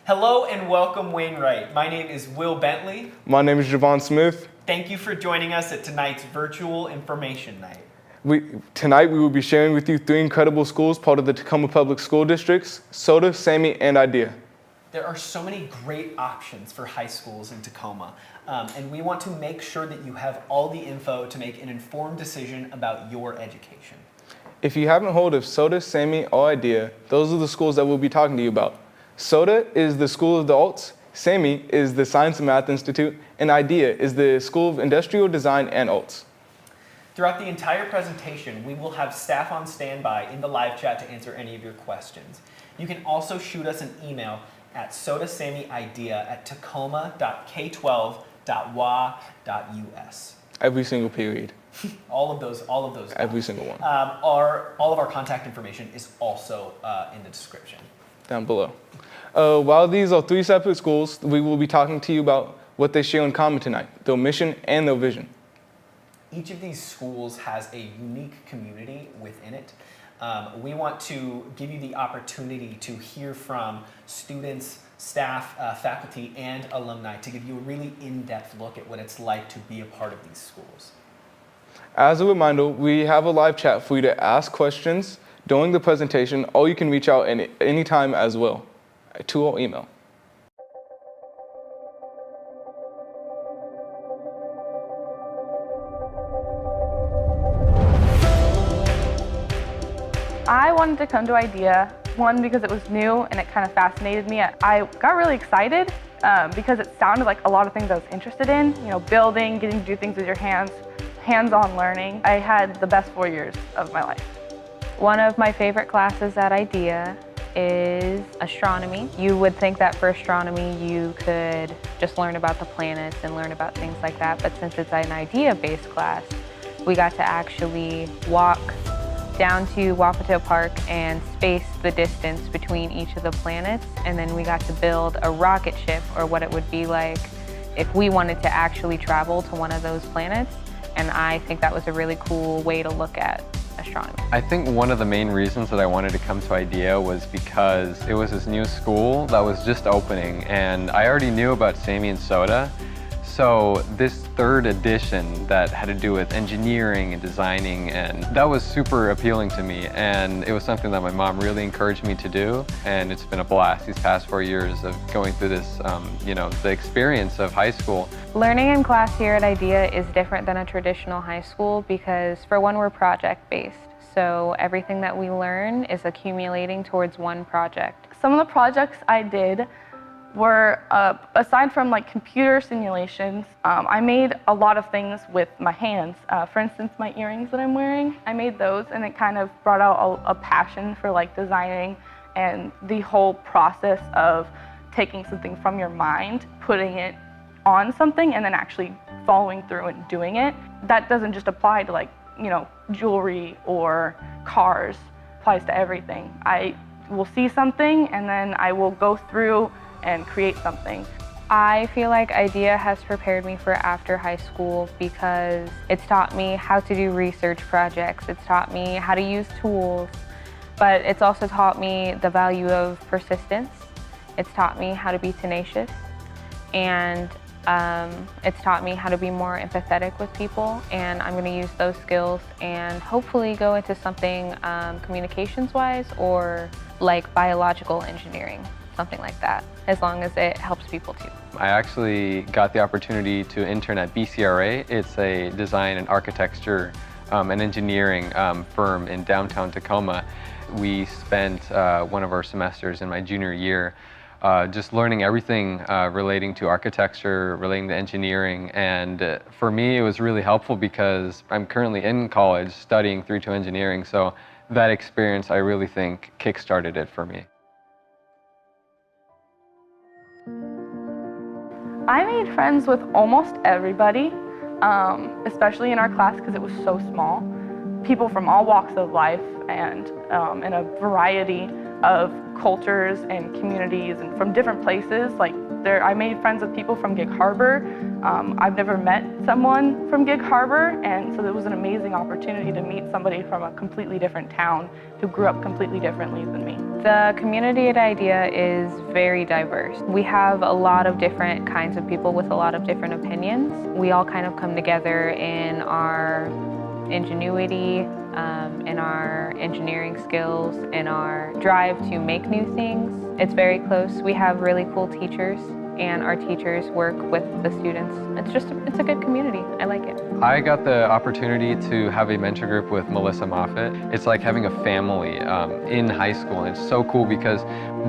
Hello and welcome, Wainwright. My name is Will Bentley. My name is Javon Smith. Thank you for joining us at tonight's virtual information night. Tonight we will be sharing with you 3 incredible schools, part of the Tacoma Public School Districts, SOTA, SAMI, and IDEA. There are so many great options for high schools in Tacoma, and we want to make sure that you have all the info to make an informed decision about your education. If you haven't heard of SOTA, SAMI, or IDEA, those are the schools that we'll be talking to you about. SOTA is the School of the Arts, SAMI is the Science and Math Institute, and IDEA is the School of Industrial Design and Arts. Throughout the entire presentation, we will have staff on standby in the live chat to answer any of your questions. You can also shoot us an email at sotasamiidea@tacoma.k12.wa.us. Every single period. all of those. Every single one. All of our contact information is also in the description. Down below. While these are 3 separate schools, we will be talking to you about what they share in common tonight, their mission and their vision. Each of these schools has a unique community within it. We want to give you the opportunity to hear from students, staff, faculty, and alumni to give you a really in-depth look at what it's like to be a part of these schools. As a reminder, we have a live chat for you to ask questions during the presentation, or you can reach out any time as well to our email. I wanted to come to IDEA, one, because it was new and it kind of fascinated me. I got really excited because it sounded like a lot of things I was interested in, building, getting to do things with your hands, hands-on learning. I had the best 4 years of my life. One of my favorite classes at IDEA is astronomy. You would think that for astronomy you could just learn about the planets and learn about things like that, but since it's an IDEA-based class, we got to actually walk down to Wapato Park and space the distance between each of the planets, and then we got to build a rocket ship, or what it would be like if we wanted to actually travel to one of those planets, and I think that was a really cool way to look at astronomy. I think one of the main reasons that I wanted to come to IDEA was because it was this new school that was just opening, and I already knew about SAMI and SOTA. So this 3rd edition that had to do with engineering and designing, and that was super appealing to me, and it was something that my mom really encouraged me to do, and it's been a blast these past 4 years of going through this, the experience of high school. Learning in class here at IDEA is different than a traditional high school because, for one, we're project-based. So everything that we learn is accumulating towards one project. Some of the projects I did were, aside from computer simulations, I made a lot of things with my hands. For instance, my earrings that I'm wearing, I made those, and it kind of brought out a passion for designing and the whole process of taking something from your mind, putting it on something, and then actually following through and doing it. That doesn't just apply to jewelry or cars, it applies to everything. I will see something and then I will go through and create something. I feel like IDEA has prepared me for after high school because it's taught me how to do research projects, it's taught me how to use tools, but it's also taught me the value of persistence. It's taught me how to be tenacious, and it's taught me how to be more empathetic with people, and I'm going to use those skills and hopefully go into something communications-wise or biological engineering. Something like that, as long as it helps people too. I actually got the opportunity to intern at BCRA. It's a design and architecture and engineering firm in downtown Tacoma. We spent one of our semesters in my junior year just learning everything relating to architecture, relating to engineering, and for me it was really helpful because I'm currently in college studying 3-2 engineering, so that experience I really think kick-started it for me. I made friends with almost everybody, especially in our class because it was so small. People from all walks of life and in a variety of cultures and communities and from different places. I made friends with people from Gig Harbor. I've never met someone from Gig Harbor, and so it was an amazing opportunity to meet somebody from a completely different town who grew up completely differently than me. The community at IDEA is very diverse. We have a lot of different kinds of people with a lot of different opinions. We all kind of come together in our ingenuity, in our engineering skills, in our drive to make new things. It's very close. We have really cool teachers, and our teachers work with the students. It's a good community. I like it. I got the opportunity to have a mentor group with Melissa Moffett. It's like having a family in high school, and it's so cool because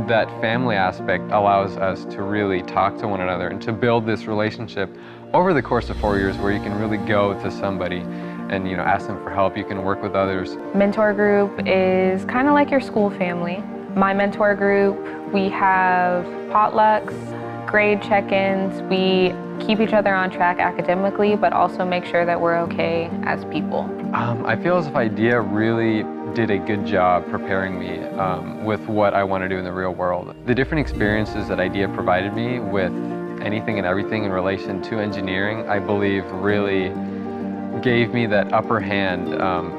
that family aspect allows us to really talk to one another and to build this relationship over the course of 4 years where you can really go to somebody and ask them for help. You can work with others. Mentor group is kind of like your school family. My mentor group, we have potlucks, grade check-ins. We keep each other on track academically, but also make sure that we're okay as people. I feel as if IDEA really did a good job preparing me with what I want to do in the real world. The different experiences that IDEA provided me with anything and everything in relation to engineering, I believe really gave me that upper hand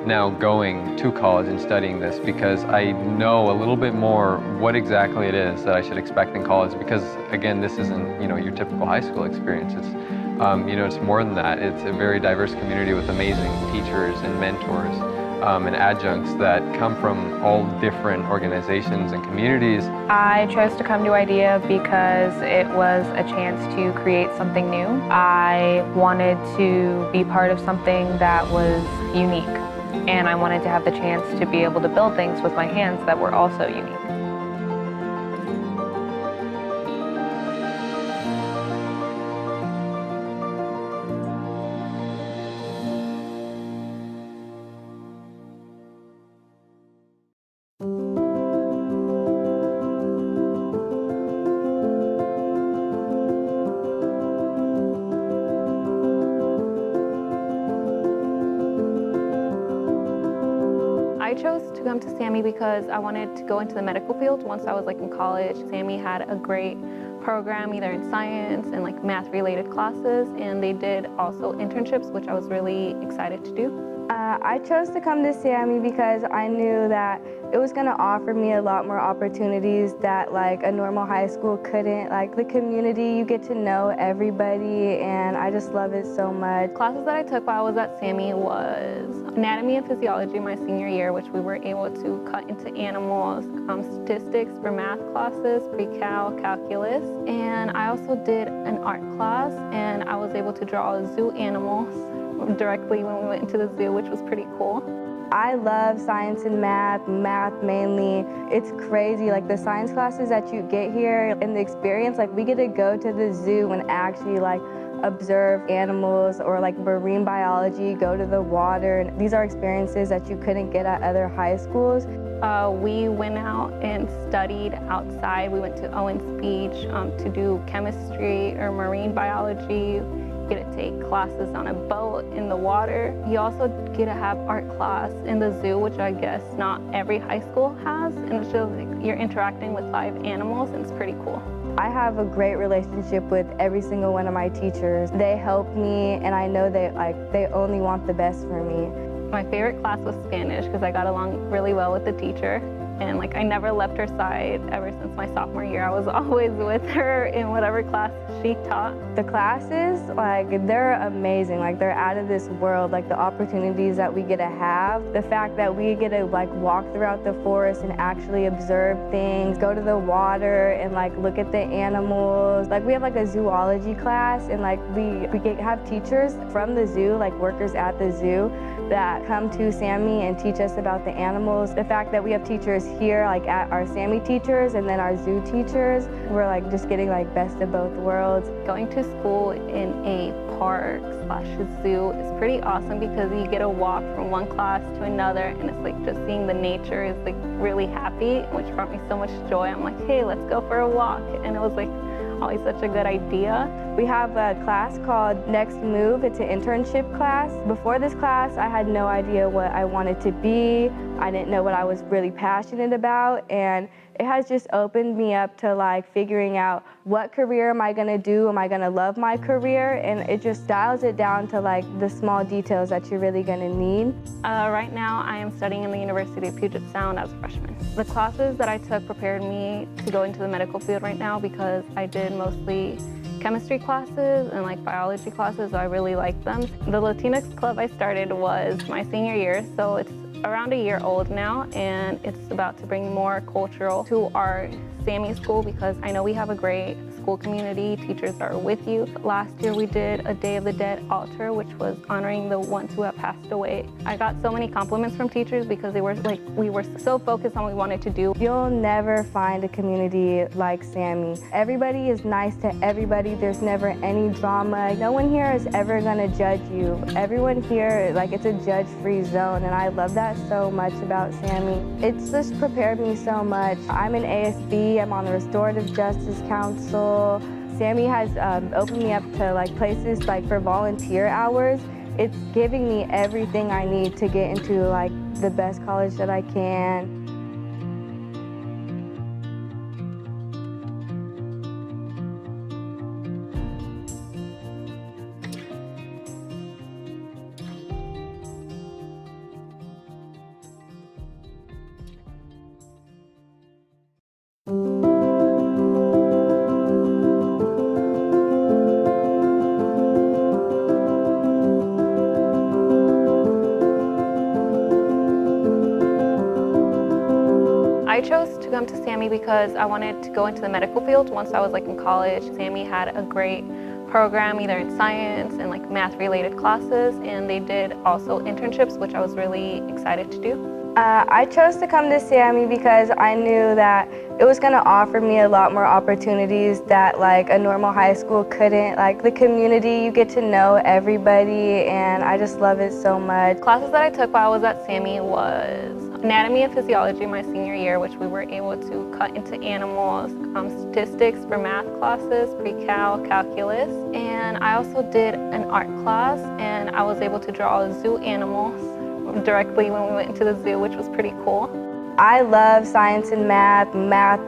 now going to college and studying this, because I know a little bit more what exactly it is that I should expect in college, because again, this isn't your typical high school experience. It's it's more than that. It's a very diverse community with amazing teachers and mentors and adjuncts that come from all different organizations and communities. I chose to come to IDEA because it was a chance to create something new. I wanted to be part of something that was unique, and I wanted to have the chance to be able to build things with my hands that were also unique. I chose to come to SAMI because I wanted to go into the medical field once I was in college. SAMI had a great program either in science and math related classes, and they did also internships, which I was really excited to do. I chose to come to SAMI because I knew that it was going to offer me a lot more opportunities that a normal high school couldn't. The community, you get to know everybody, and I just love it so much. Classes that I took while I was at SAMI was anatomy and physiology my senior year, which we were able to cut into animals, statistics for math classes, pre-cal, calculus, and I also did an art class, and I was able to draw zoo animals directly when we went into the zoo, which was pretty cool. I love science and math mainly. It's crazy, the science classes that you get here and the experience, we get to go to the zoo and actually observe animals, or marine biology, go to the water. These are experiences that you couldn't get at other high schools. We went out and studied outside. We went to Owens Beach to do chemistry or marine biology. You get to take classes on a boat in the water. You also get to have art class in the zoo, which I guess not every high school has, and it's just you're interacting with live animals, and it's pretty cool. I have a great relationship with every single one of my teachers. They help me, and I know they only want the best for me. My favorite class was Spanish because I got along really well with the teacher. And I never left her side ever since my sophomore year. I was always with her in whatever class she taught. The classes, they're amazing. They're out of this world. The opportunities that we get to have, the fact that we get to walk throughout the forest and actually observe things, go to the water and look at the animals. We have a zoology class, and we have teachers from the zoo, workers at the zoo, that come to SAMI and teach us about the animals. The fact that we have teachers here, at our SAMI teachers and then our zoo teachers, we're just getting best of both worlds. Going to school in a park/zoo is pretty awesome because you get to walk from one class to another, and it's just seeing the nature is really happy, which brought me so much joy. I'm hey, let's go for a walk, and it was always such a good idea. We have a class called Next Move. It's an internship class. Before this class, I had no idea what I wanted to be. I didn't know what I was really passionate about, and it has just opened me up to like figuring out what career am I gonna do? Am I gonna love my career? And it just dials it down to like the small details that you're really gonna need. Right now, I am studying in the University of Puget Sound as a freshman. The classes that I took prepared me to go into the medical field right now because I did mostly chemistry classes and like biology classes, so I really liked them. The Latinx club I started was my senior year, so it's around a year old now, and it's about to bring more cultural to our SAMI school because I know we have a great school community. Teachers are with you. Last year we did a Day of the Dead altar, which was honoring the ones who have passed away. I got so many compliments from teachers because they were like, we were so focused on what we wanted to do. You'll never find a community like SAMI. Everybody is nice to everybody. There's never any drama. No one here is ever gonna judge you. Everyone here, like, it's a judge-free zone, and I love that so much about SAMI. It's just prepared me so much. I'm an ASB, I'm on the Restorative Justice Council. SAMI has opened me up to like places like for volunteer hours. It's giving me everything I need to get into like the best college that I can. I chose to come to SAMI because I wanted to go into the medical field once I was like in college. SAMI had a great program either in science and like math related classes, and they did also internships, which I was really excited to do. I chose to come to SAMI because I knew that it was going to offer me a lot more opportunities that like a normal high school couldn't. Like the community, you get to know everybody, and I just love it so much. Classes that I took while I was at SAMI was anatomy and physiology my senior year, which we were able to cut into animals, statistics for math classes, pre-cal, calculus, and I also did an art class, and I was able to draw zoo animals directly when we went into the zoo, which was pretty cool. I love science and math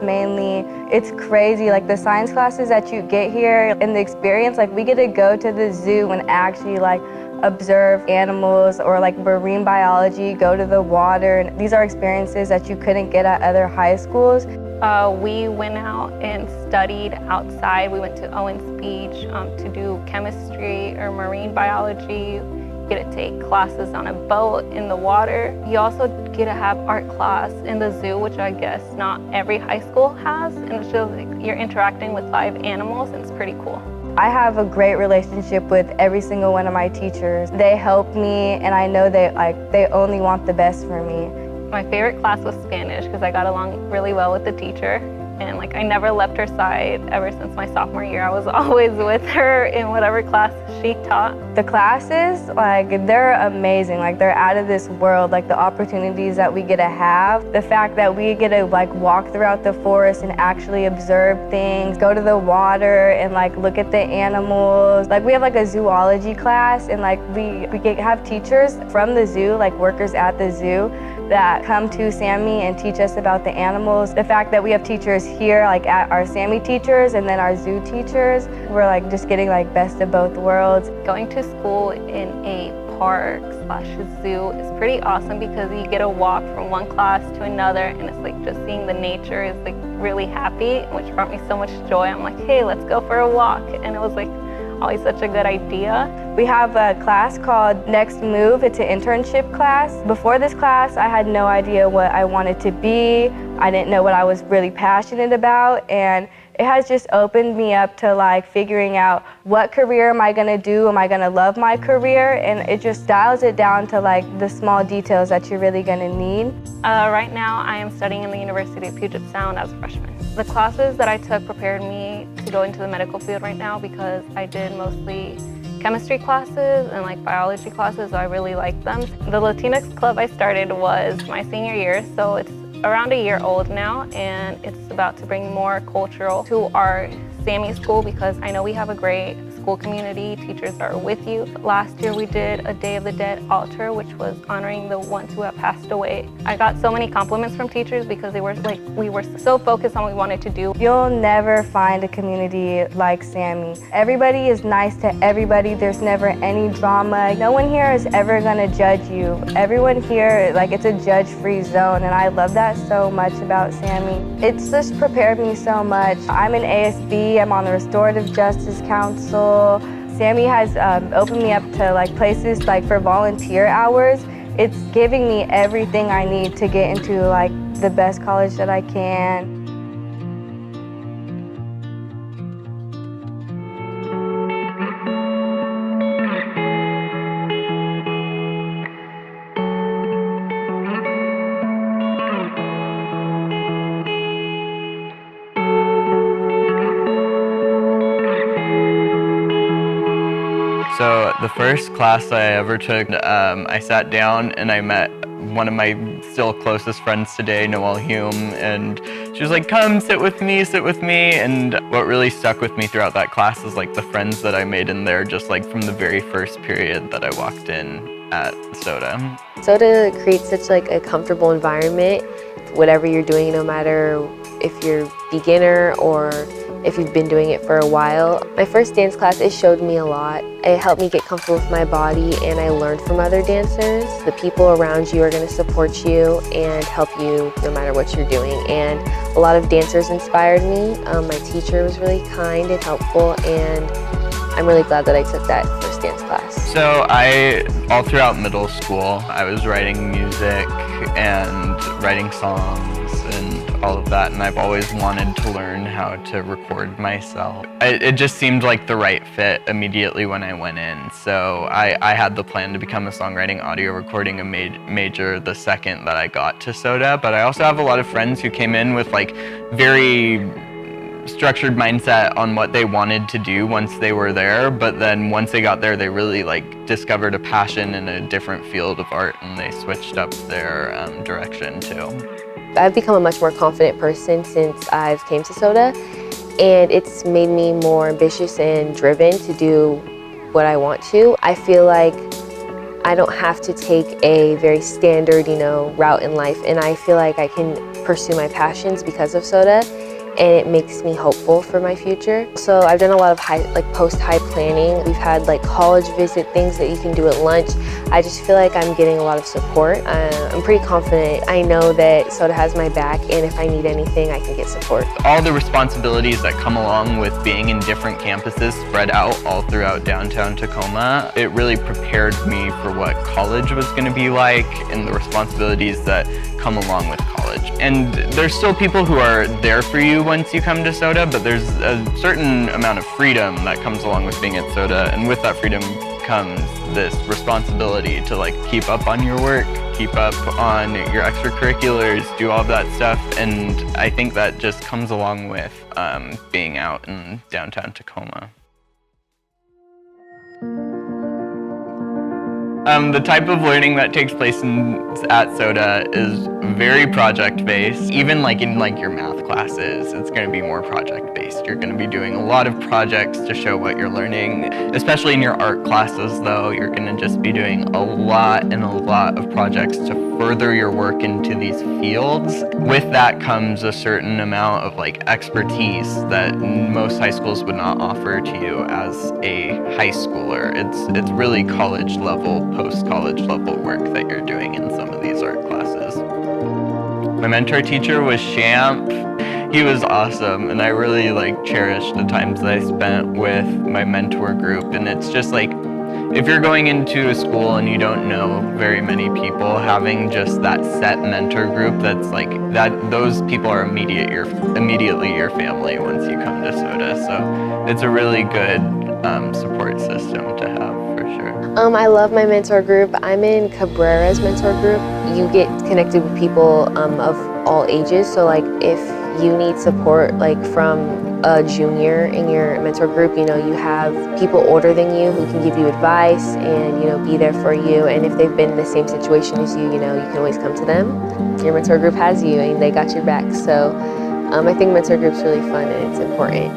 mainly. It's crazy, like the science classes that you get here and the experience, like we get to go to the zoo and actually like observe animals, or like marine biology, go to the water, and these are experiences that you couldn't get at other high schools. We went out and studied outside. We went to Owens Beach to do chemistry or marine biology. You get to take classes on a boat in the water. You also get to have art class in the zoo, which I guess not every high school has, and it's just like you're interacting with live animals, and it's pretty cool. I have a great relationship with every single one of my teachers. They help me, and I know they only want the best for me. My favorite class was Spanish because I got along really well with the teacher, and like I never left her side ever since my sophomore year. I was always with her in whatever class she taught. The classes, like, they're amazing. Like, they're out of this world. Like, the opportunities that we get to have, the fact that we get to like walk throughout the forest and actually observe things, go to the water and like look at the animals. Like, we have like a zoology class, and like we have teachers from the zoo, like workers at the zoo, that come to SAMI and teach us about the animals. The fact that we have teachers here, like at our SAMI teachers and then our zoo teachers, we're like just getting like best of both worlds. Going to school in a park/zoo is pretty awesome because you get to walk from one class to another, and it's like just seeing the nature is like really happy, which brought me so much joy. I'm like, hey, let's go for a walk, and it was like always such a good idea. We have a class called Next Move. It's an internship class. Before this class, I had no idea what I wanted to be. I didn't know what I was really passionate about, and it has just opened me up to like figuring out what career am I gonna do? Am I gonna love my career? And it just dials it down to like the small details that you're really gonna need. Right now, I am studying in the University of Puget Sound as a freshman. The classes that I took prepared me to go into the medical field right now because I did mostly chemistry classes and like biology classes, so I really liked them. The Latinx club I started was my senior year, so it's around a year old now, and it's about to bring more cultural to our SAMI school because I know we have a great school community. Teachers are with you. Last year we did a Day of the Dead altar, which was honoring the ones who have passed away. I got so many compliments from teachers because they were like, we were so focused on what we wanted to do. You'll never find a community like SAMI. Everybody is nice to everybody. There's never any drama. No one here is ever gonna judge you. Everyone here, like, it's a judge-free zone, and I love that so much about SAMI. It's just prepared me so much. I'm in ASB, I'm on the Restorative Justice Council. SAMI has opened me up to like places like for volunteer hours. It's giving me everything I need to get into like the best college that I can. So the first class I ever took, I sat down and I met one of my still closest friends today, Noelle Hume, and she was like, come sit with me. And what really stuck with me throughout that class is like the friends that I made in there just like from the very first period that I walked in at SOTA. SOTA creates such like a comfortable environment, whatever you're doing, no matter if you're beginner or if you've been doing it for a while. My first dance class, it showed me a lot. It helped me get comfortable with my body, and I learned from other dancers. The people around you are going to support you and help you no matter what you're doing. And a lot of dancers inspired me. My teacher was really kind and helpful, and I'm really glad that I took that first dance class. So all throughout middle school, I was writing music and writing songs and all of that, and I've always wanted to learn how to record myself. It just seemed like the right fit immediately when I went in. So I had the plan to become a songwriting audio recording major the second that I got to SOTA, but I also have a lot of friends who came in with like very structured mindset on what they wanted to do once they were there, but then once they got there, they really like discovered a passion in a different field of art, and they switched up their direction too. I've become a much more confident person since I've came to SOTA, and it's made me more ambitious and driven to do what I want to. I feel like I don't have to take a very standard, route in life, and I feel like I can pursue my passions because of SOTA, and it makes me hopeful for my future. So I've done a lot of post-high planning. We've had like college visit things that you can do at lunch. I just feel like I'm getting a lot of support. I'm pretty confident. I know that SOTA has my back, and if I need anything, I can get support. All the responsibilities that come along with being in different campuses spread out all throughout downtown Tacoma, it really prepared me for what college was going to be like and the responsibilities that come along with college. And there's still people who are there for you once you come to SOTA, but there's a certain amount of freedom that comes along with being at SOTA, and with that freedom comes this responsibility to like keep up on your work, keep up on your extracurriculars, do all that stuff, and I think that just comes along with being out in downtown Tacoma. The type of learning that takes place at SOTA is very project-based. Even like in your math classes, it's going to be more project-based. You're going to be doing a lot of projects to show what you're learning. Especially in your art classes, though, you're going to just be doing a lot of projects to further your work into these fields. With that comes a certain amount of expertise that most high schools would not offer to you as a high schooler. It's really college level, post-college level work that you're doing in some of these art classes. My mentor teacher was Champ. He was awesome, and I really cherished the times that I spent with my mentor group. And it's just if you're going into a school and you don't know very many people, having just that set mentor group those people are immediately your family once you come to SOTA. So it's a really good support system to have, for sure. I love my mentor group. I'm in Cabrera's mentor group. You get connected with people of all ages. So if you need support from a junior in your mentor group, you have people older than you who can give you advice and be there for you. And if they've been in the same situation as you, you can always come to them. Your mentor group has you and they got your back. So I think mentor group's really fun and it's important.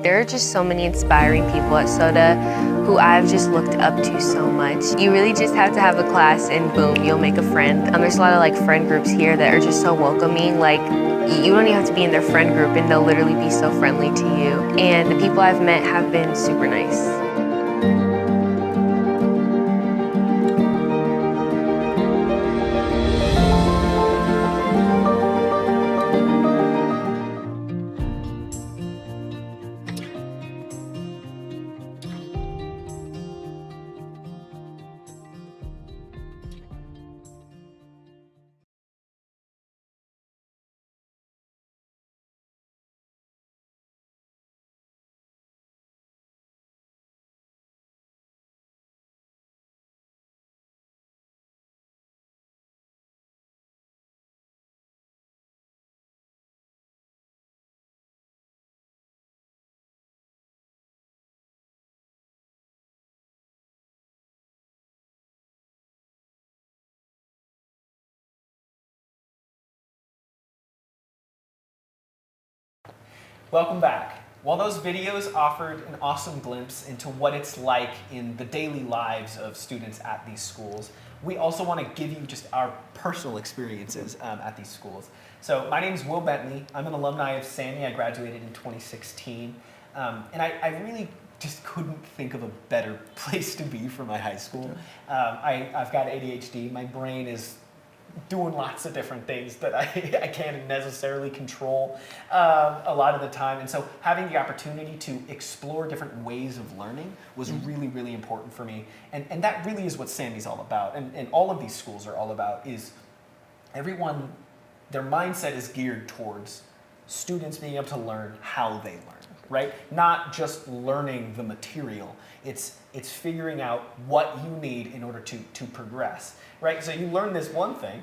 There are just so many inspiring people at SOTA who I've just looked up to so much. You really just have to have a class and boom, you'll make a friend. There's a lot of like friend groups here that are just so welcoming. Like you don't even have to be in their friend group and they'll literally be so friendly to you. And the people I've met have been super nice. Welcome back. While those videos offered an awesome glimpse into what it's like in the daily lives of students at these schools, we also want to give you just our personal experiences at these schools. So my name is Will Bentley. I'm an alumni of SAMI. I graduated in 2016. And I really just couldn't think of a better place to be for my high school. I've got ADHD. My brain is doing lots of different things that I can't necessarily control a lot of the time. And so having the opportunity to explore different ways of learning was really, really important for me. And that really is what SAMI's all about. And all of these schools are all about is everyone, their mindset is geared towards students being able to learn how they learn, right? Not just learning the material. It's figuring out what you need in order to progress, right? So you learn this one thing,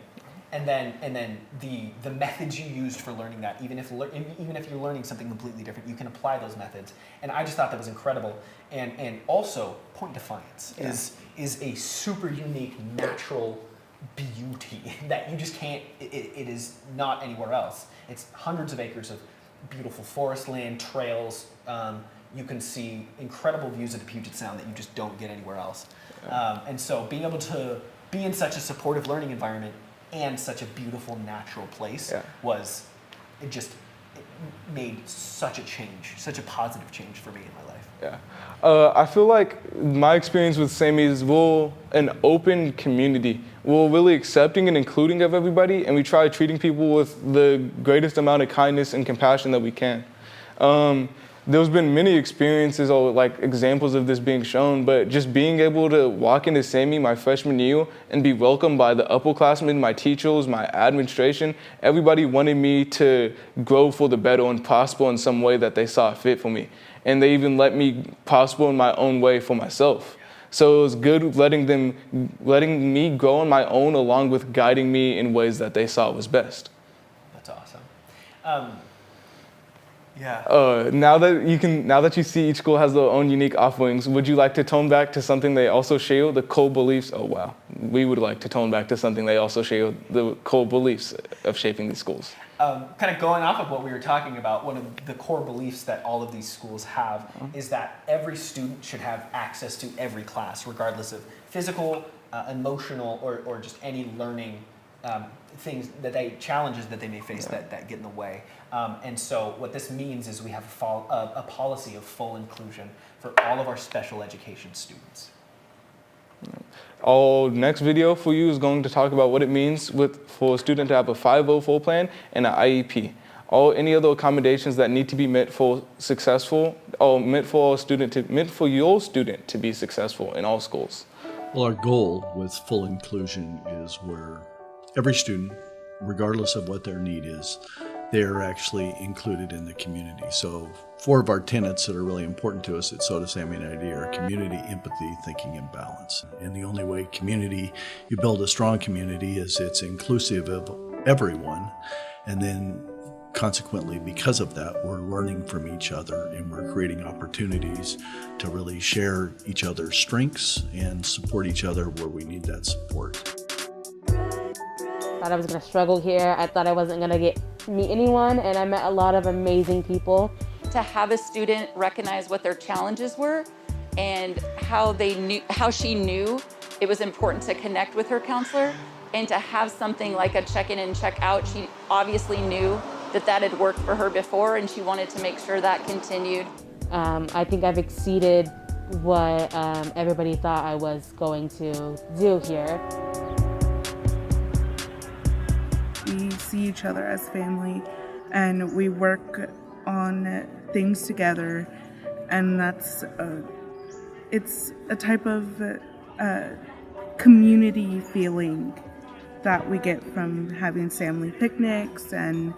and then the methods you used for learning that, even if you're learning something completely different, you can apply those methods. And I just thought that was incredible. And also, point defiance is a super unique natural beauty that you just can't. It is not anywhere else. It's hundreds of acres of beautiful forest land, trails. You can see incredible views of the Puget Sound that you just don't get anywhere else. And so being able to be in such a supportive learning environment and such a beautiful natural place it made such a change, such a positive change for me in my life. Yeah. I feel like my experience with SAMI is we're an open community. We're really accepting and including of everybody, and we try treating people with the greatest amount of kindness and compassion that we can. There's been many experiences or like examples of this being shown, but just being able to walk into SAMI my freshman year and be welcomed by the upperclassmen, my teachers, my administration, everybody wanted me to grow for the better and prosper in some way that they saw fit for me. And they even let me prosper in my own way for myself. So it was good letting me grow on my own along with guiding me in ways that they saw was best. That's awesome. Now that you see each school has their own unique offerings, would you like to tone back to something they also share, the core beliefs? Oh wow, we would like to tone back to something they also share, the core beliefs of shaping these schools. Kind of going off of what we were talking about, one of the core beliefs that all of these schools have is that every student should have access to every class, regardless of physical, emotional, or just any learning challenges that they may face that get in the way. And so what this means is we have a policy of full inclusion for all of our special education students. Our next video for you is going to talk about what it means for a student to have a 504 plan and an IEP. Or any other accommodations that need to be met for successful, or meant for your student to be successful in all schools. Well, our goal with full inclusion is where every student, regardless of what their need is, they're actually included in the community. So 4 of our tenets that are really important to us at SOTA, SAMI, and ID are community, empathy, thinking, and balance. And the only way you build a strong community is it's inclusive of everyone. And then consequently, because of that, we're learning from each other and we're creating opportunities to really share each other's strengths and support each other where we need that support. I thought I was going to struggle here. I thought I wasn't going to meet anyone, and I met a lot of amazing people. to have a student recognize what their challenges were and how she knew it was important to connect with her counselor, and to have something like a check-in and check-out. She obviously knew that had worked for her before, and she wanted to make sure that continued. I think I've exceeded what everybody thought I was going to do here. We see each other as family, and we work on things together, and it's a type of community feeling that we get from having family picnics, and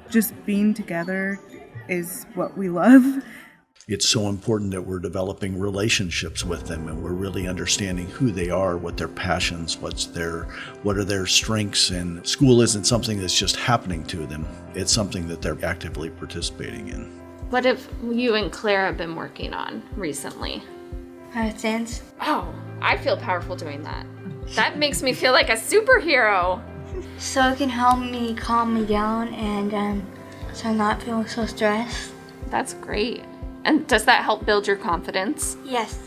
just being together is what we love. It's so important that we're developing relationships with them, and we're really understanding who they are, what their passions, what are their strengths. And school isn't something that's just happening to them. It's something that they're actively participating in. What have you and Clara been working on recently? Dance. Oh, I feel powerful doing that. That makes me feel like a superhero. So it can help me calm me down, and so I'm not feeling so stressed. That's great. And does that help build your confidence? Yes.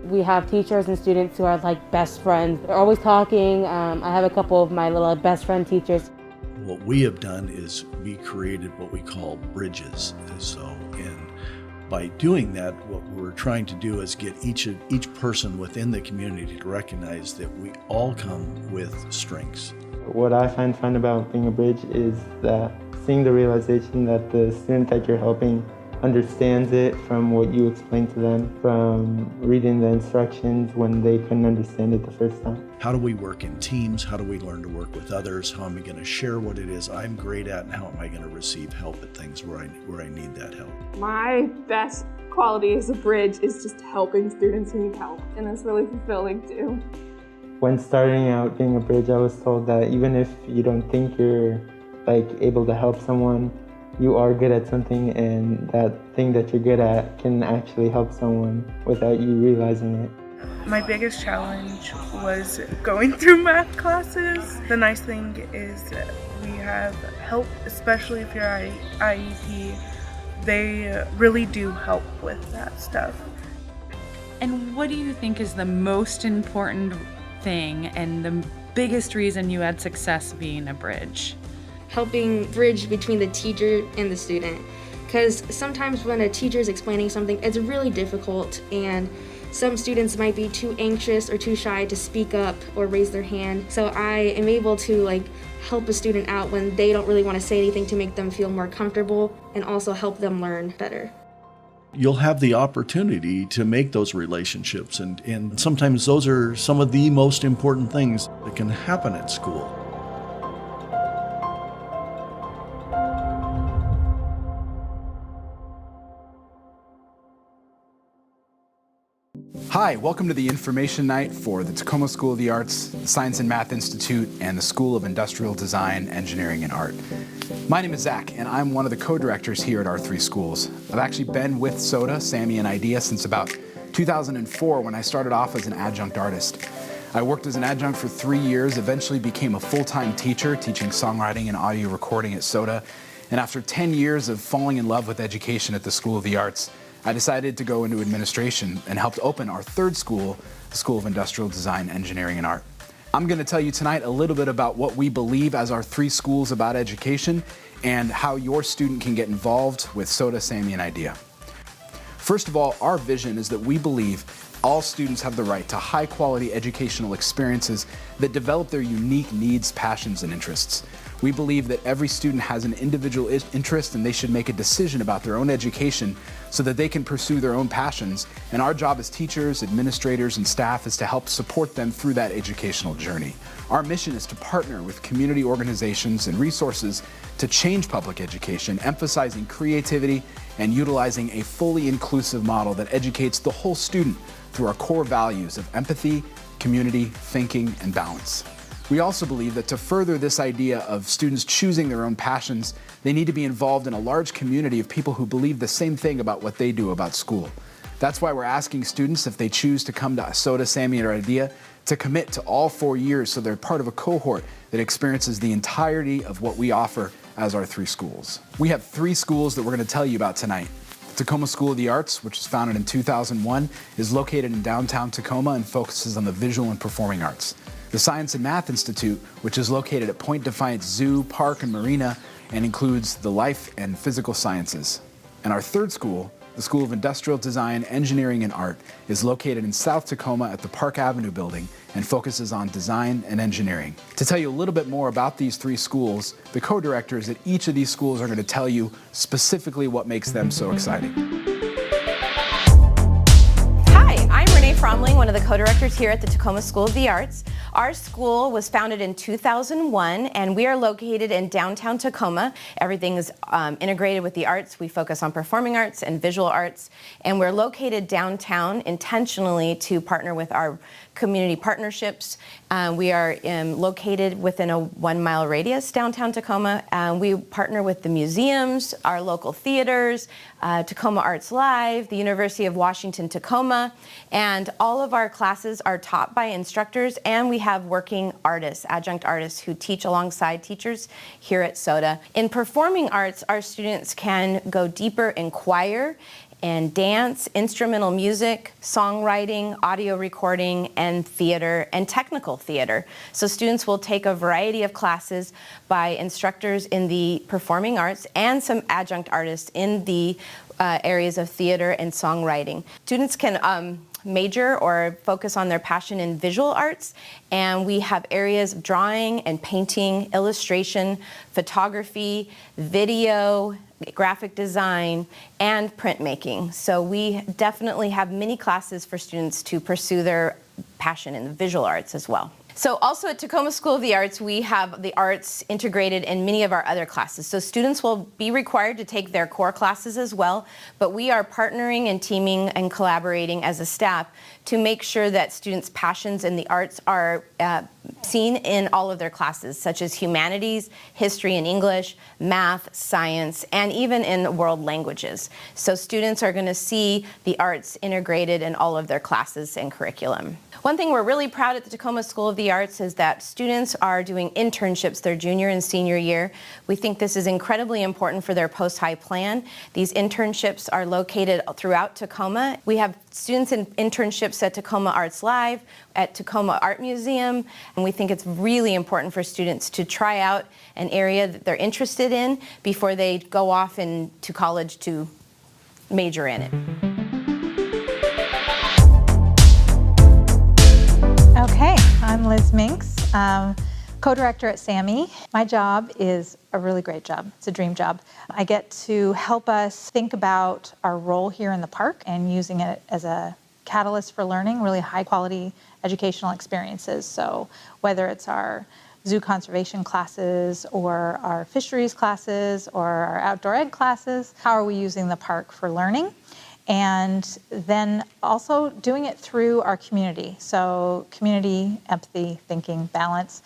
We have teachers and students who are like best friends. They're always talking. I have a couple of my little best friend teachers. What we have done is we created what we call bridges. And by doing that, what we're trying to do is get each person within the community to recognize that we all come with strengths. What I find fun about being a bridge is that seeing the realization that the student that you're helping understands it from what you explain to them, from reading the instructions when they couldn't understand it the first time. How do we work in teams? How do we learn to work with others? How am I going to share what it is I'm great at, and how am I going to receive help at things where I need that help? My best quality as a bridge is just helping students who need help, and that's really fulfilling too. When starting out being a bridge, I was told that even if you don't think you're able to help someone, you are good at something, and that thing that you're good at can actually help someone without you realizing it. My biggest challenge was going through math classes. The nice thing is that we have help, especially if you're IEP. They really do help with that stuff. And what do you think is the most important thing and the biggest reason you had success being a bridge? Helping bridge between the teacher and the student. Because sometimes when a teacher is explaining something, it's really difficult, and some students might be too anxious or too shy to speak up or raise their hand. So I am able to help a student out when they don't really want to say anything, to make them feel more comfortable and also help them learn better. You'll have the opportunity to make those relationships, and sometimes those are some of the most important things that can happen at school. Hi, welcome to the information night for the Tacoma School of the Arts, the Science and Math Institute, and the School of Industrial Design, Engineering, and Art. My name is Zach, and I'm one of the co-directors here at our three schools. I've actually been with SOTA, SAMI, and IDEA since about 2004, when I started off as an adjunct artist. I worked as an adjunct for 3 years, eventually became a full-time teacher, teaching songwriting and audio recording at SOTA, and after 10 years of falling in love with education at the School of the Arts, I decided to go into administration and helped open our third school, the School of Industrial Design, Engineering, and Art. I'm going to tell you tonight a little bit about what we believe as our three schools about education and how your student can get involved with SOTA, SAMI, and IDEA. First of all, our vision is that we believe all students have the right to high-quality educational experiences that develop their unique needs, passions, and interests. We believe that every student has an individual interest, and they should make a decision about their own education so that they can pursue their own passions. And our job as teachers, administrators, and staff is to help support them through that educational journey. Our mission is to partner with community organizations and resources to change public education, emphasizing creativity and utilizing a fully inclusive model that educates the whole student through our core values of empathy, community, thinking, and balance. We also believe that to further this idea of students choosing their own passions, they need to be involved in a large community of people who believe the same thing about what they do about school. That's why we're asking students, if they choose to come to SOTA, SAMI, or IDEA, to commit to all 4 years so they're part of a cohort that experiences the entirety of what we offer as our 3 schools. We have 3 schools that we're going to tell you about tonight. Tacoma School of the Arts, which was founded in 2001, is located in downtown Tacoma and focuses on the visual and performing arts. The Science and Math Institute, which is located at Point Defiance Zoo, Park, and Marina, and includes the life and physical sciences. And our 3rd school, the School of Industrial Design, Engineering, and Art, is located in South Tacoma at the Park Avenue building and focuses on design and engineering. To tell you a little bit more about these 3 schools, the co-directors at each of these schools are going to tell you specifically what makes them so exciting. Hi, I'm Renee Fromling, one of the co-directors here at the Tacoma School of the Arts. Our school was founded in 2001, and we are located in downtown Tacoma. Everything is integrated with the arts. We focus on performing arts and visual arts, and we're located downtown intentionally to partner with our community partnerships. We are located within a 1-mile radius downtown Tacoma. We partner with the museums, our local theaters, Tacoma Arts Live, the University of Washington Tacoma, and all of our classes are taught by instructors, and we have working artists, adjunct artists who teach alongside teachers here at SOTA. In performing arts, our students can go deeper in choir and dance, instrumental music, songwriting, audio recording, and theater, and technical theater. So students will take a variety of classes by instructors in the performing arts and some adjunct artists in the areas of theater and songwriting. Students can major or focus on their passion in visual arts, and we have areas of drawing and painting, illustration, photography, video, graphic design, and printmaking. So we definitely have many classes for students to pursue their passion in the visual arts as well. So also at Tacoma School of the Arts, we have the arts integrated in many of our other classes. So students will be required to take their core classes as well, but we are partnering and teaming and collaborating as a staff to make sure that students' passions in the arts are seen in all of their classes, such as humanities, history and English, math, science, and even in world languages. So students are going to see the arts integrated in all of their classes and curriculum. One thing we're really proud at the Tacoma School of the Arts is that students are doing internships their junior and senior year. We think this is incredibly important for their post-high plan. These internships are located throughout Tacoma. We have students in internships at Tacoma Arts Live, at Tacoma Art Museum, and we think it's really important for students to try out an area that they're interested in before they go off into college to major in it. Okay, I'm Liz Minks, co-director at SAMI. My job is a really great job. It's a dream job. I get to help us think about our role here in the park and using it as a catalyst for learning, really high quality educational experiences. So whether it's our zoo conservation classes or our fisheries classes or our outdoor ed classes, how are we using the park for learning? And then also doing it through our community. So community, empathy, thinking, balance.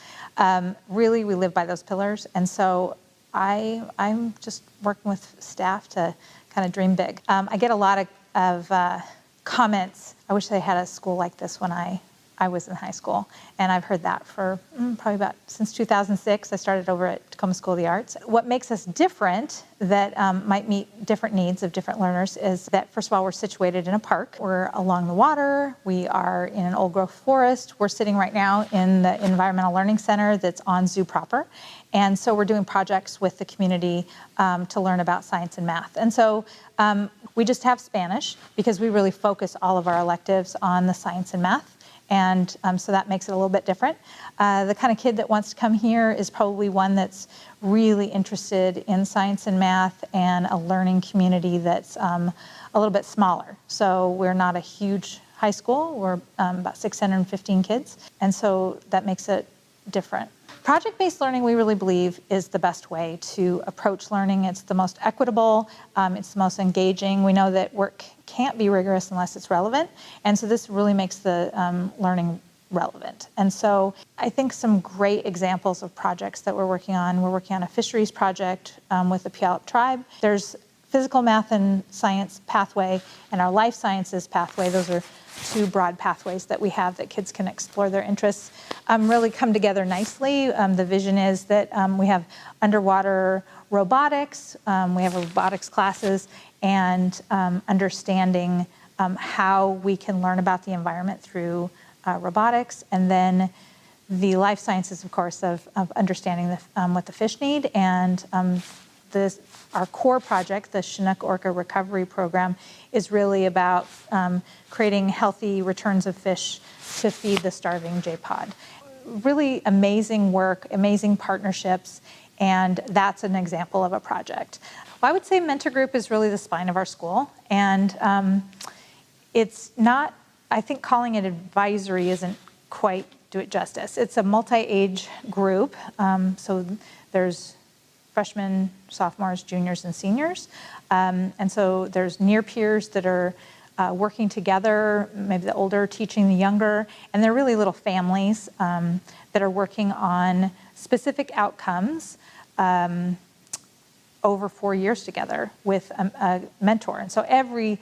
Really, we live by those pillars. And so I'm just working with staff to kind of dream big. I get a lot of comments. I wish they had a school like this when I was in high school. And I've heard that for probably since 2006. I started over at Tacoma School of the Arts. What makes us different that might meet different needs of different learners is that, first of all, we're situated in a park. We're along the water. We are in an old growth forest. We're sitting right now in the Environmental Learning Center that's on zoo proper. And so we're doing projects with the community to learn about science and math. And so we just have Spanish because we really focus all of our electives on the science and math. And so that makes it a little bit different. The kind of kid that wants to come here is probably one that's really interested in science and math and a learning community that's a little bit smaller. So we're not a huge high school. We're about 615 kids. And so that makes it different. Project-based learning, we really believe, is the best way to approach learning. It's the most equitable, it's the most engaging. We know that work can't be rigorous unless it's relevant, and so this really makes the learning relevant. And so I think some great examples of projects that we're working on a fisheries project with the Puyallup tribe. There's physical, math, and science pathway and our life sciences pathway. Those are two broad pathways that we have that kids can explore their interests, really come together nicely. The vision is that we have underwater robotics. We have robotics classes and understanding how we can learn about the environment through robotics. And then the life sciences, of course, of understanding what the fish need. And our core project, the Chinook Orca Recovery Program, is really about creating healthy returns of fish to feed the starving J-pod. Really amazing work, amazing partnerships, and that's an example of a project. Well, I would say Mentor Group is really the spine of our school, and it's not, I think calling it advisory isn't quite do it justice. It's a multi-age group, so there's freshmen, sophomores, juniors, and seniors, and so there's near peers that are working together, maybe the older teaching the younger, and they're really little families that are working on specific outcomes over 4 years together with a mentor. And so every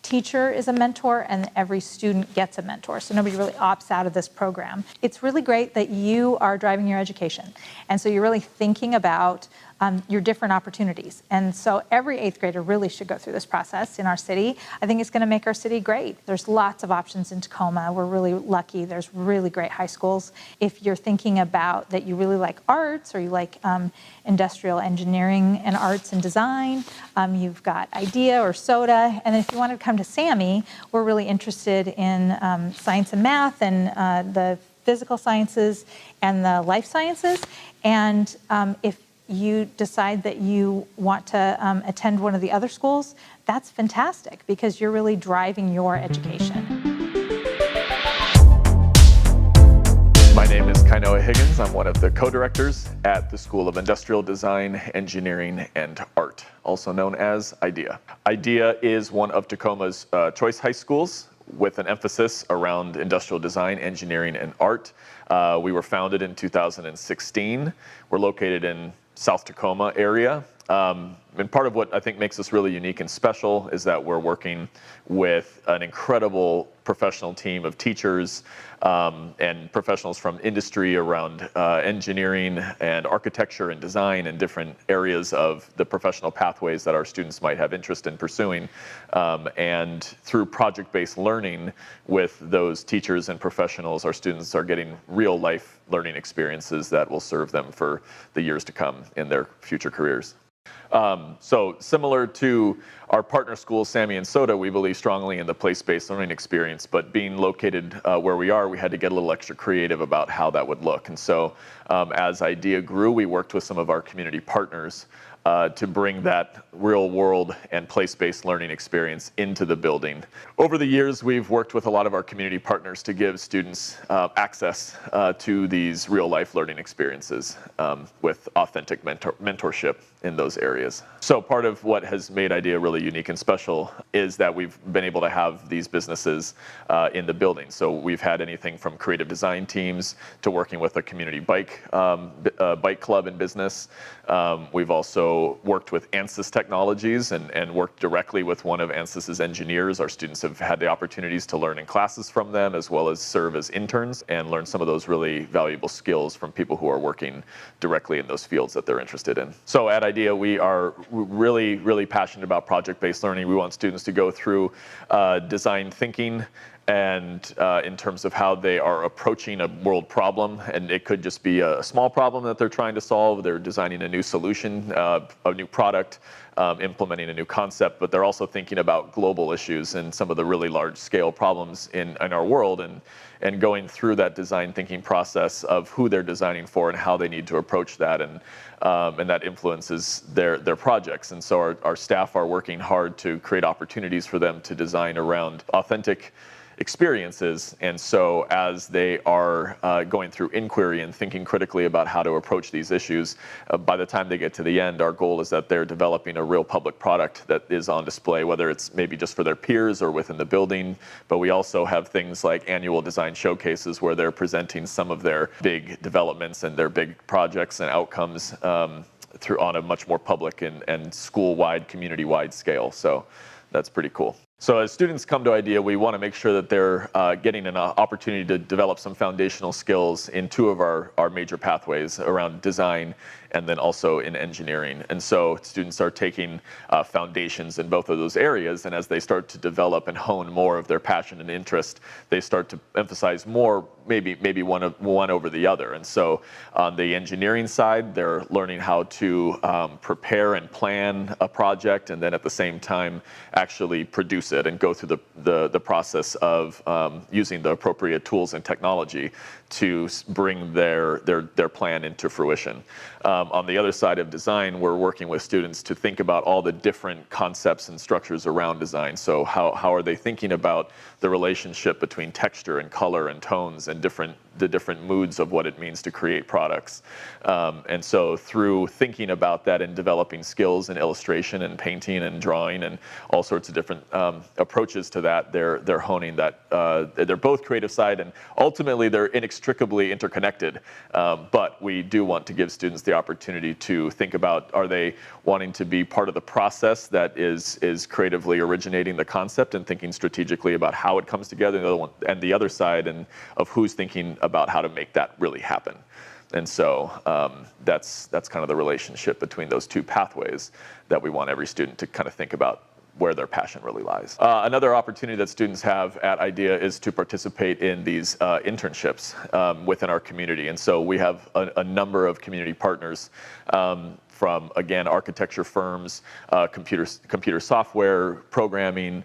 teacher is a mentor and every student gets a mentor. So nobody really opts out of this program. It's really great that you are driving your education. And so you're really thinking about your different opportunities. And so every 8th grader really should go through this process in our city. I think it's going to make our city great. There's lots of options in Tacoma. We're really lucky. There's really great high schools. If you're thinking about that you really like arts or you like industrial engineering and arts and design, you've got IDEA or SOTA. And if you want to come to SAMI, we're really interested in science and math and the physical sciences and the life sciences. And if you decide that you want to attend one of the other schools, that's fantastic because you're really driving your education. My name is Kainoa Higgins. I'm one of the co-directors at the School of Industrial Design, Engineering, and Art, also known as IDEA. IDEA is one of Tacoma's choice high schools with an emphasis around industrial design, engineering, and art. We were founded in 2016. We're located in South Tacoma area. And part of what I think makes us really unique and special is that we're working with an incredible professional team of teachers and professionals from industry around engineering and architecture and design and different areas of the professional pathways that our students might have interest in pursuing. And through project-based learning with those teachers and professionals, our students are getting real life learning experiences that will serve them for the years to come in their future careers. So similar to our partner schools, SAMI and SOTA, we believe strongly in the place-based learning experience, but being located where we are, we had to get a little extra creative about how that would look. And so as IDEA grew, we worked with some of our community partners to bring that real world and place-based learning experience into the building. Over the years, we've worked with a lot of our community partners to give students access to these real life learning experiences with authentic mentorship in those areas. So part of what has made IDEA really unique and special is that we've been able to have these businesses in the building. So we've had anything from creative design teams to working with a community bike club and business. We've also worked with ANSYS Technologies and worked directly with one of ANSYS's engineers. Our students have had the opportunities to learn in classes from them as well as serve as interns and learn some of those really valuable skills from people who are working directly in those fields that they're interested in. So at IDEA, we are really, really passionate about project-based learning. We want students to go through design thinking and in terms of how they are approaching a world problem. And it could just be a small problem that they're trying to solve. They're designing a new solution, a new product, implementing a new concept, but they're also thinking about global issues and some of the really large scale problems in our world and going through that design thinking process of who they're designing for and how they need to approach that. And that influences their projects. And so our staff are working hard to create opportunities for them to design around authentic experiences. And so as they are going through inquiry and thinking critically about how to approach these issues, by the time they get to the end, our goal is that they're developing a real public product that is on display, whether it's maybe just for their peers or within the building. But we also have things like annual design showcases where they're presenting some of their big developments and their big projects and outcomes through on a much more public and school-wide, community-wide scale. So that's pretty cool. So as students come to IDEA, we want to make sure that they're getting an opportunity to develop some foundational skills in two of our major pathways around design and then also in engineering. And so students are taking foundations in both of those areas, and as they start to develop and hone more of their passion and interest, they start to emphasize more maybe one over the other. And so on the engineering side, they're learning how to prepare and plan a project, and then at the same time actually produce it and go through the process of using the appropriate tools and technology to bring their plan into fruition. On the other side of design, we're working with students to think about all the different concepts and structures around design. So how are they thinking about the relationship between texture and color and tones and the different moods of what it means to create products. And so through thinking about that and developing skills in illustration and painting and drawing and all sorts of different approaches to that, they're honing that. They're both creative side, and ultimately they're inextricably interconnected. But we do want to give students the opportunity to think about, are they wanting to be part of the process that is creatively originating the concept and thinking strategically about how it comes together, and the other side and of who's thinking about how to make that really happen. And so that's kind of the relationship between those two pathways that we want every student to kind of think about where their passion really lies. Another opportunity that students have at IDEA is to participate in these internships within our community. And so we have a number of community partners from, again, architecture firms, computer software, programming.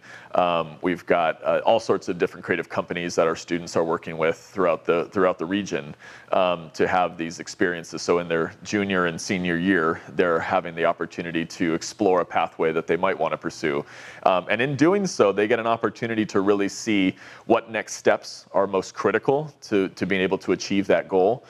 We've got all sorts of different creative companies that our students are working with throughout the region to have these experiences. So in their junior and senior year, they're having the opportunity to explore a pathway that they might want to pursue. And in doing so, they get an opportunity to really see what next steps are most critical to being able to achieve that goal.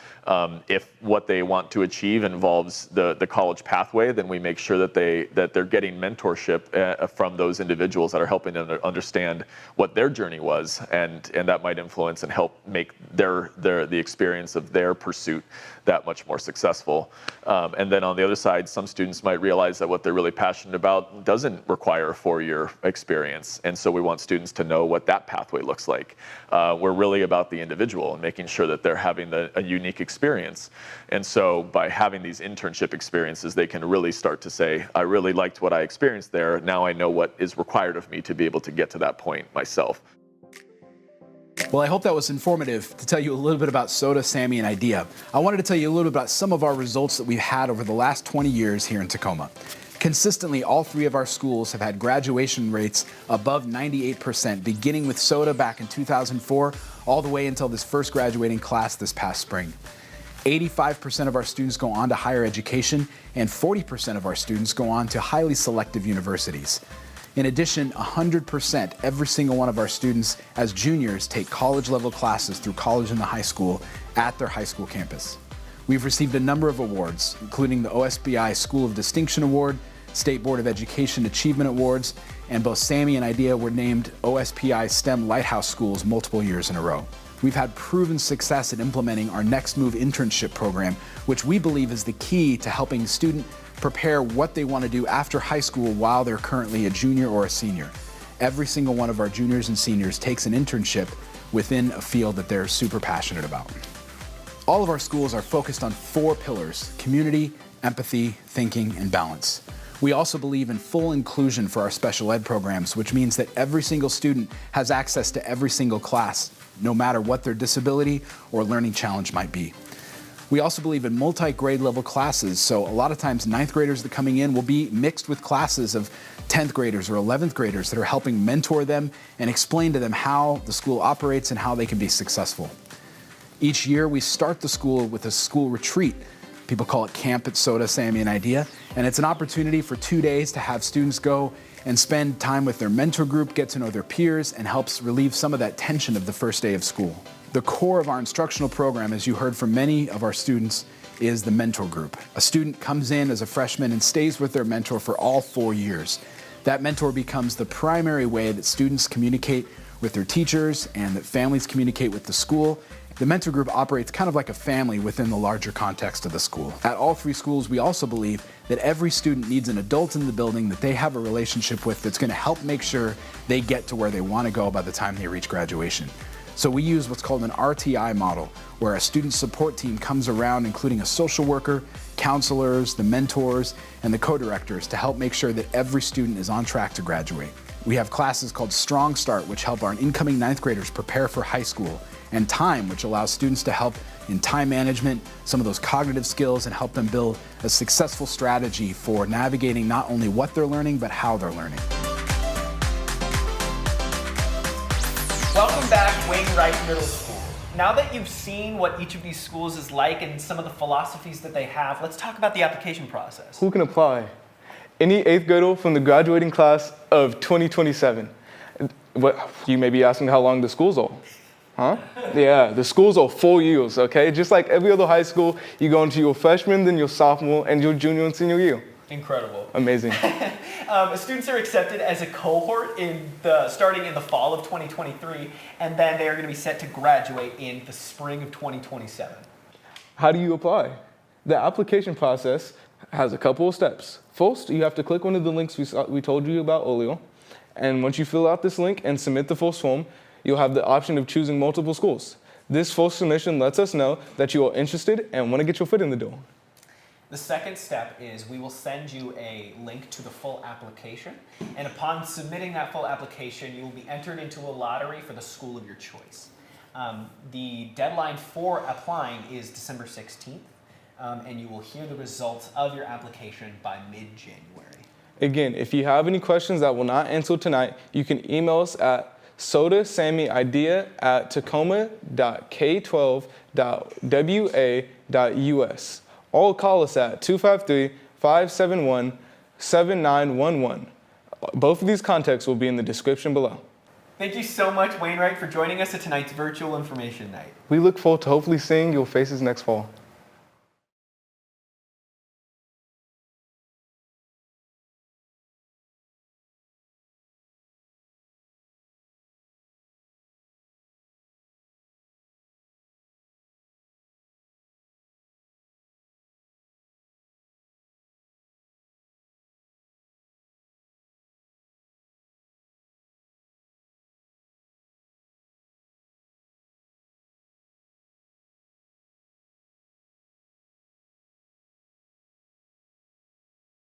If what they want to achieve involves the college pathway, then we make sure that they're getting mentorship from those individuals that are helping them understand what their journey was, and that might influence and help make the experience of their pursuit that much more successful. And then on the other side, some students might realize that what they're really passionate about doesn't require a 4-year experience, and so we want students to know what that pathway looks like. We're really about the individual and making sure that they're having a unique experience. And so by having these internship experiences, they can really start to say, I really liked what I experienced there. Now I know what is required of me to be able to get to that point myself. Well, I hope that was informative to tell you a little bit about SOTA, SAMI, and IDEA. I wanted to tell you a little bit about some of our results that we've had over the last 20 years here in Tacoma. Consistently, all 3 of our schools have had graduation rates above 98%, beginning with SOTA back in 2004, all the way until this first graduating class this past spring. 85% of our students go on to higher education, and 40% of our students go on to highly selective universities. In addition, 100%, every single one of our students as juniors take college-level classes through college and the high school at their high school campus. We've received a number of awards, including the OSBI School of Distinction Award, State Board of Education Achievement Awards, and both SAMI and IDEA were named OSPI STEM Lighthouse Schools multiple years in a row. We've had proven success at implementing our Next Move internship program, which we believe is the key to helping the student prepare what they want to do after high school while they're currently a junior or a senior. Every single one of our juniors and seniors takes an internship within a field that they're super passionate about. All of our schools are focused on 4 pillars: community, empathy, thinking, and balance. We also believe in full inclusion for our special ed programs, which means that every single student has access to every single class, no matter what their disability or learning challenge might be. We also believe in multi-grade level classes, so a lot of times 9th graders that are coming in will be mixed with classes of 10th graders or 11th graders that are helping mentor them and explain to them how the school operates and how they can be successful. Each year we start the school with a school retreat. People call it Camp at SOTA, SAMI, and IDEA, and it's an opportunity for 2 days to have students go and spend time with their mentor group, get to know their peers, and helps relieve some of that tension of the first day of school. The core of our instructional program, as you heard from many of our students, is the mentor group. A student comes in as a freshman and stays with their mentor for all 4 years. That mentor becomes the primary way that students communicate with their teachers and that families communicate with the school. The mentor group operates kind of like a family within the larger context of the school. At all 3 schools, we also believe that every student needs an adult in the building that they have a relationship with that's going to help make sure they get to where they want to go by the time they reach graduation. So we use what's called an RTI model, where a student support team comes around, including a social worker, counselors, the mentors, and the co-directors to help make sure that every student is on track to graduate. We have classes called Strong Start, which help our incoming 9th graders prepare for high school, and Time, which allows students to help in time management, some of those cognitive skills, and help them build a successful strategy for navigating not only what they're learning, but how they're learning. Welcome back, Wainwright Middle School. Now that you've seen what each of these schools is like and some of the philosophies that they have, let's talk about the application process. Who can apply? Any 8th grader from the graduating class of 2027. What, you may be asking how long the schools are. Huh? Yeah, the schools are 4 years, okay? Just like every other high school, you go into your freshman, then your sophomore, and your junior and senior year. Incredible. Amazing. Students are accepted as a cohort starting in the fall of 2023, and then they are going to be set to graduate in the spring of 2027. How do you apply? The application process has a couple of steps. First, you have to click one of the links we told you about earlier, and once you fill out this link and submit the first form, you'll have the option of choosing multiple schools. This first submission lets us know that you are interested and want to get your foot in the door. The second step is we will send you a link to the full application, and upon submitting that full application, you will be entered into a lottery for the school of your choice. The deadline for applying is December 16th, and you will hear the results of your application by mid-January. Again, if you have any questions that will not answer tonight, you can email us at sotasamiidea@tacoma.k12.wa.us. Or call us at 253-571-7911. Both of these contacts will be in the description below. Thank you so much, Wainwright, for joining us at tonight's Virtual Information Night. We look forward to hopefully seeing your faces next fall.